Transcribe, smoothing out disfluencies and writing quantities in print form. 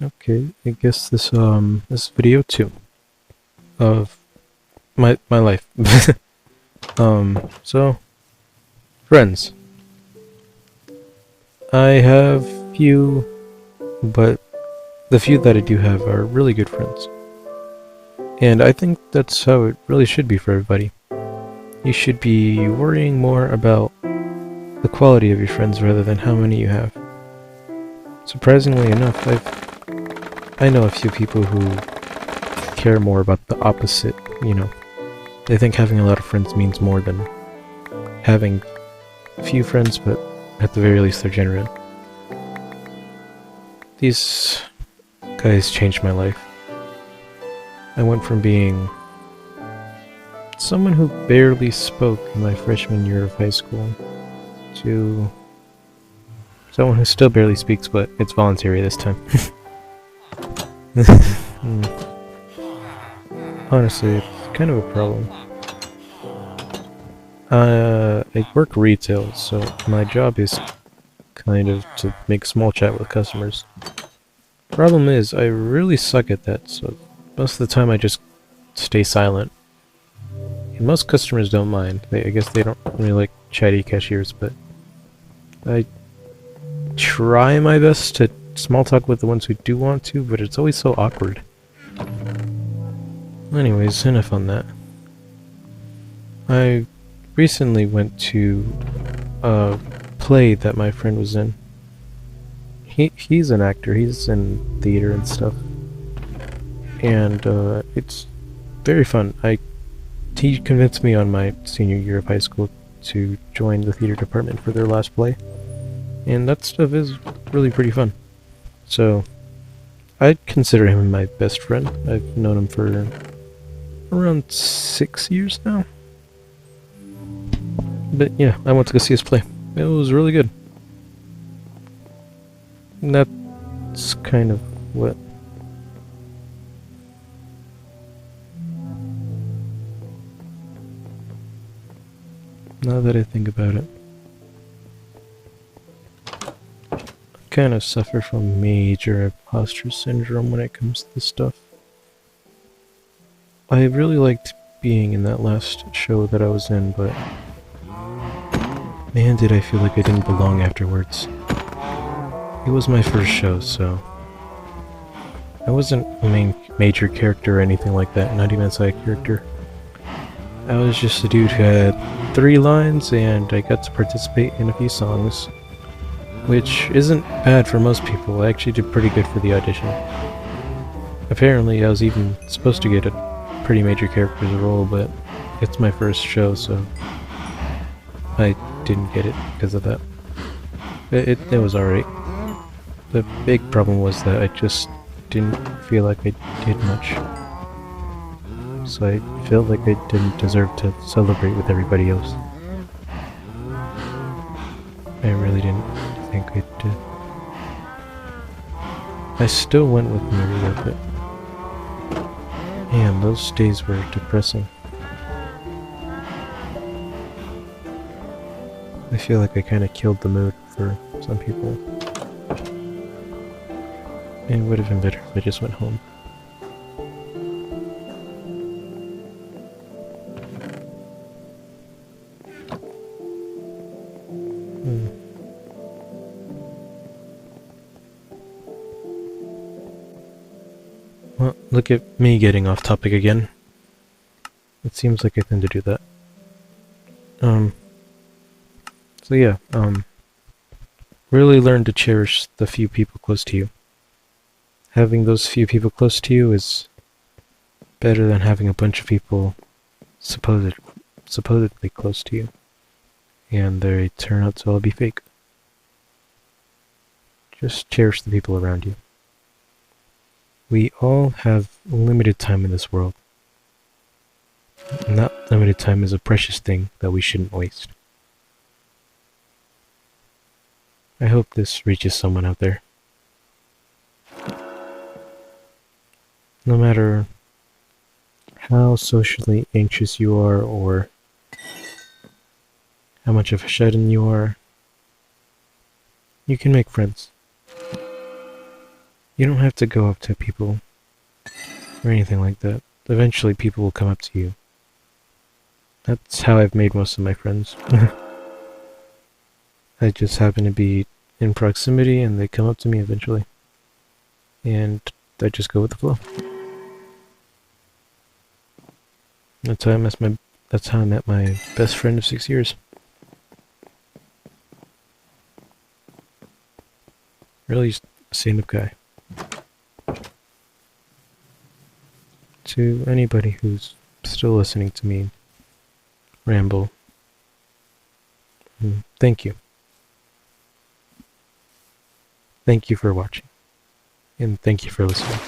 Okay, I guess this video too of my life. So friends, I have few, but the few that I do have are really good friends, and I think that's how it really should be for everybody. You should be worrying more about the quality of your friends rather than how many you have. Surprisingly enough, I know a few people who care more about the opposite. They think having a lot of friends means more than having few friends, but at the very least they're genuine. These guys changed my life. I went from being someone who barely spoke in my freshman year of high school to someone who still barely speaks, but it's voluntary this time. Honestly, it's kind of a problem. I work retail, so my job is kind of to make small chat with customers. Problem is, I really suck at that, so most of the time I just stay silent. And most customers don't mind. I guess they don't really like chatty cashiers, but I try my best to small talk with the ones who do want to, but it's always so awkward. Anyways, enough on that. I recently went to a play that my friend was in. He's an actor, he's in theater and stuff. And it's very fun. He convinced me on my senior year of high school to join the theater department for their last play. And that stuff is really pretty fun. So, I'd consider him my best friend. I've known him for around 6 years now. But yeah, I went to go see his play. It was really good. And that's kind of what... Now that I think about it, I kind of suffer from major imposter syndrome when it comes to this stuff. I really liked being in that last show that I was in, but man, did I feel like I didn't belong afterwards. It was my first show, so I wasn't a major character or anything like that, not even a side character. I was just a dude who had 3 lines, and I got to participate in a few songs, which isn't bad for most people. I actually did pretty good for the audition. Apparently, I was even supposed to get a pretty major character's role, but it's my first show, so I didn't get it because of that. It was alright. The big problem was that I just didn't feel like I did much. So I felt like I didn't deserve to celebrate with everybody else. I really didn't think I did. I still went with Maria, but man, those days were depressing. I feel like I kinda killed the mood for some people. It would have been better if I just went home. Well, look at me getting off topic again. It seems like I tend to do that. So yeah, really learn to cherish the few people close to you. Having those few people close to you is better than having a bunch of people supposedly close to you, and they turn out to all be fake. Just cherish the people around you. We all have limited time in this world, and that limited time is a precious thing that we shouldn't waste. I hope this reaches someone out there. No matter how socially anxious you are or how much of a shut-in you are, you can make friends. You don't have to go up to people or anything like that. Eventually people will come up to you. That's how I've made most of my friends. I just happen to be in proximity and they come up to me eventually. And I just go with the flow. That's how I met my best friend of 6 years. Really stand-up guy. To anybody who's still listening to me ramble, thank you. Thank you for watching. And thank you for listening.